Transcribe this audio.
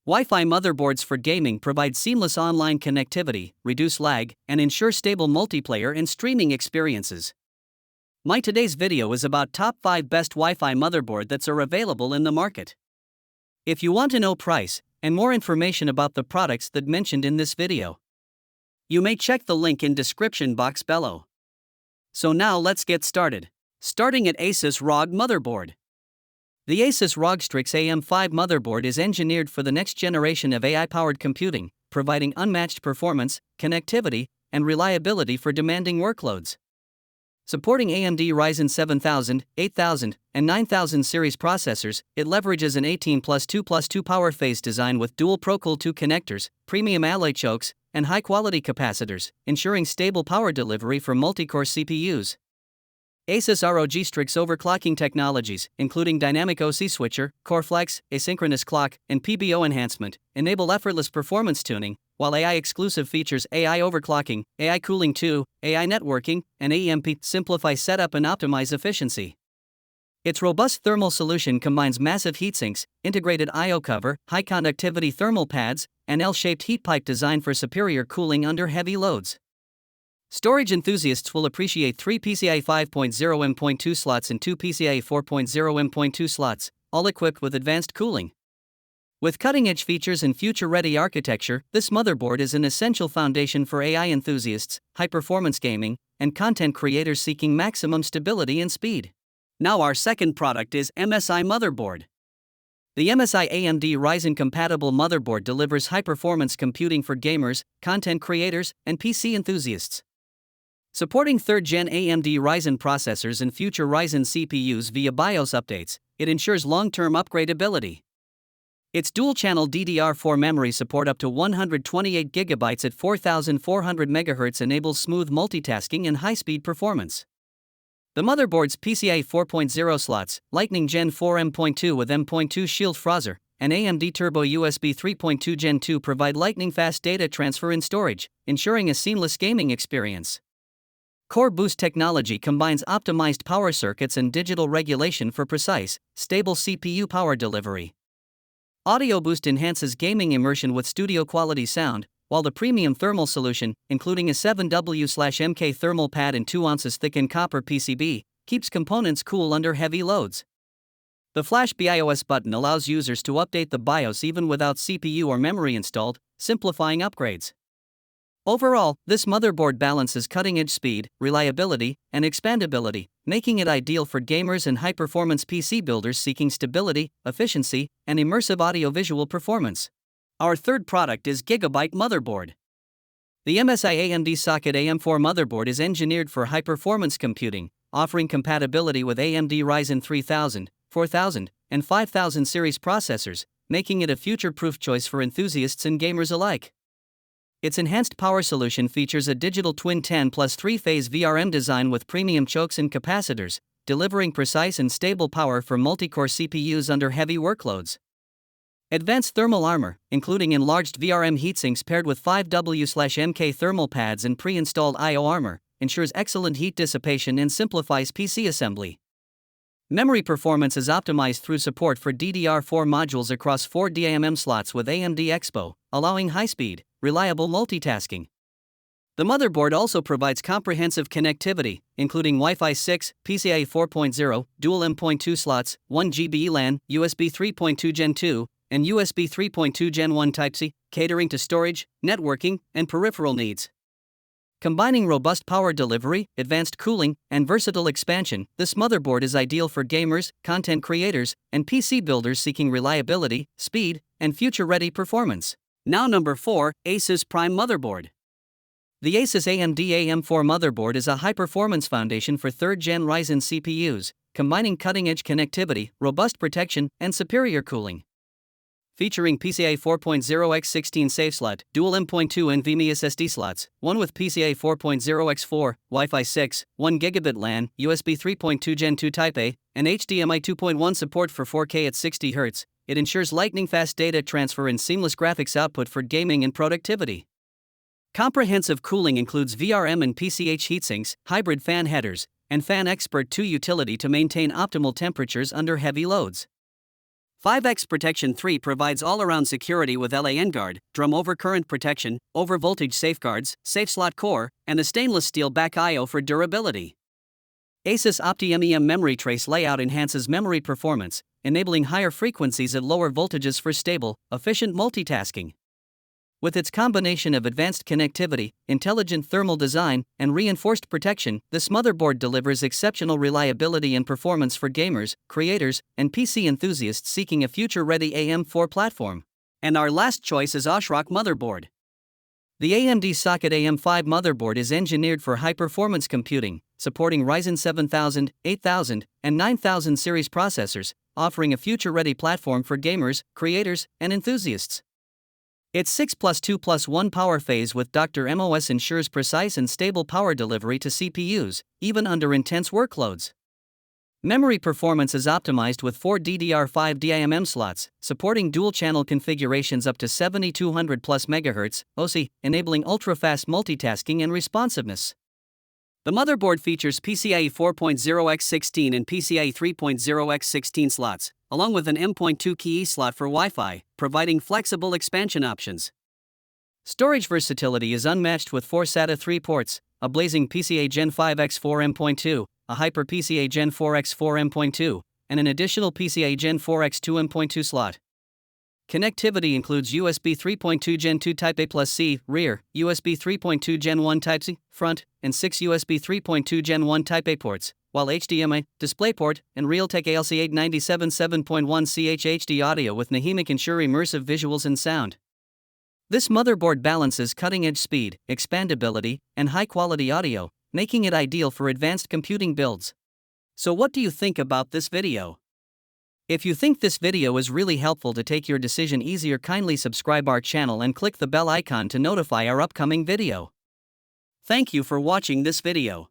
Wi-Fi motherboards for gaming provide seamless online connectivity, reduce lag, and ensure stable multiplayer and streaming experiences. My today's video is about top 5 best Wi-Fi motherboard that are available in the market. If you want to know price and more information about the products that mentioned in this video, you may check the link in description box below. So now let's get started. Starting at Asus ROG motherboard. The Asus ROG Strix AM5 motherboard is engineered for the next generation of AI-powered computing, providing unmatched performance, connectivity, and reliability for demanding workloads. Supporting AMD Ryzen 7000, 8000, and 9000 series processors, it leverages an 18+2+2 power phase design with dual ProCool 2 connectors, premium alloy chokes, and high-quality capacitors, ensuring stable power delivery for multi-core CPUs. Asus ROG Strix overclocking technologies, including dynamic OC switcher, CoreFlex, asynchronous clock, and PBO enhancement, enable effortless performance tuning, while AI-exclusive features AI overclocking, AI cooling 2, AI networking, and AEMP simplify setup and optimize efficiency. Its robust thermal solution combines massive heatsinks, integrated I/O cover, high-conductivity thermal pads, and L-shaped heat pipe designed for superior cooling under heavy loads. Storage enthusiasts will appreciate 3 PCIe 5.0 M.2 slots and 2 PCIe 4.0 M.2 slots, all equipped with advanced cooling. With cutting-edge features and future-ready architecture, this motherboard is an essential foundation for AI enthusiasts, high-performance gaming, and content creators seeking maximum stability and speed. Now our second product is MSI motherboard. The MSI AMD Ryzen-compatible motherboard delivers high-performance computing for gamers, content creators, and PC enthusiasts. Supporting 3rd-gen AMD Ryzen processors and future Ryzen CPUs via BIOS updates, it ensures long-term upgradability. Its dual-channel DDR4 memory support up to 128GB at 4400 MHz enables smooth multitasking and high-speed performance. The motherboard's PCIe 4.0 slots, Lightning Gen 4 M.2 with M.2 Shield Frozr, and AMD Turbo USB 3.2 Gen 2 provide lightning-fast data transfer and storage, ensuring a seamless gaming experience. Core Boost technology combines optimized power circuits and digital regulation for precise, stable CPU power delivery. Audio Boost enhances gaming immersion with studio-quality sound, while the premium thermal solution, including a 7W/MK thermal pad and 2 ounces thickened copper PCB, keeps components cool under heavy loads. The Flash BIOS button allows users to update the BIOS even without CPU or memory installed, simplifying upgrades. Overall, this motherboard balances cutting-edge speed, reliability, and expandability, making it ideal for gamers and high-performance PC builders seeking stability, efficiency, and immersive audio-visual performance. Our third product is Gigabyte motherboard. The MSI AMD Socket AM4 motherboard is engineered for high-performance computing, offering compatibility with AMD Ryzen 3000, 4000, and 5000 series processors, making it a future-proof choice for enthusiasts and gamers alike. Its enhanced power solution features a digital twin 10+3-phase VRM design with premium chokes and capacitors, delivering precise and stable power for multi-core CPUs under heavy workloads. Advanced thermal armor, including enlarged VRM heatsinks paired with 5W/MK thermal pads and pre-installed I/O armor, ensures excellent heat dissipation and simplifies PC assembly. Memory performance is optimized through support for DDR4 modules across 4 DIMM slots with AMD Expo, allowing high-speed, reliable multitasking. The motherboard also provides comprehensive connectivity, including Wi-Fi 6, PCIe 4.0, dual M.2 slots, 1 GB LAN, USB 3.2 Gen 2, and USB 3.2 Gen 1 Type-C, catering to storage, networking, and peripheral needs. Combining robust power delivery, advanced cooling, and versatile expansion, this motherboard is ideal for gamers, content creators, and PC builders seeking reliability, speed, and future-ready performance. Now number 4, Asus Prime motherboard. The Asus AMD AM4 motherboard is a high-performance foundation for 3rd-gen Ryzen CPUs, combining cutting-edge connectivity, robust protection, and superior cooling. Featuring PCIe 4.0x16 safe slot, dual M.2 NVMe SSD slots, one with PCIe 4.0x4, Wi-Fi 6, 1 gigabit LAN, USB 3.2 Gen 2 Type-A, and HDMI 2.1 support for 4K at 60 Hz, it ensures lightning-fast data transfer and seamless graphics output for gaming and productivity. Comprehensive cooling includes VRM and PCH heatsinks, hybrid fan headers, and Fan Expert 2 utility to maintain optimal temperatures under heavy loads. 5x Protection 3 provides all-around security with LAN guard, drum overcurrent protection, overvoltage safeguards, safe slot core, and a stainless steel back I/O for durability. Asus OptiMEM memory trace layout enhances memory performance, enabling higher frequencies at lower voltages for stable, efficient multitasking. With its combination of advanced connectivity, intelligent thermal design, and reinforced protection, this motherboard delivers exceptional reliability and performance for gamers, creators, and PC enthusiasts seeking a future-ready AM4 platform. And our last choice is ASRock motherboard. The AMD Socket AM5 motherboard is engineered for high-performance computing, supporting Ryzen 7000, 8000, and 9000 series processors, offering a future-ready platform for gamers, creators, and enthusiasts. Its 6+2+1 power phase with Dr. MOS ensures precise and stable power delivery to CPUs, even under intense workloads. Memory performance is optimized with 4 DDR5 DIMM slots, supporting dual-channel configurations up to 7200 MHz OSI, enabling ultra-fast multitasking and responsiveness. The motherboard features PCIe 4.0x16 and PCIe 3.0x16 slots, along with an M.2 key slot for Wi-Fi, providing flexible expansion options. Storage versatility is unmatched with 4 SATA 3 ports, a blazing PCIe Gen 5x4 M.2, a Hyper PCIe Gen 4x4 M.2, and an additional PCIe Gen 4x2 M.2 slot. Connectivity includes USB 3.2 Gen 2 Type A+C, rear, USB 3.2 Gen 1 Type-C, front, and 6 USB 3.2 Gen 1 Type A ports, while HDMI, DisplayPort, and Realtek ALC897 7.1ch HD audio with Nahimic ensure immersive visuals and sound. This motherboard balances cutting-edge speed, expandability, and high-quality audio, making it ideal for advanced computing builds. So what do you think about this video? If you think this video is really helpful to take your decision easier, kindly subscribe our channel and click the bell icon to notify our upcoming video. Thank you for watching this video.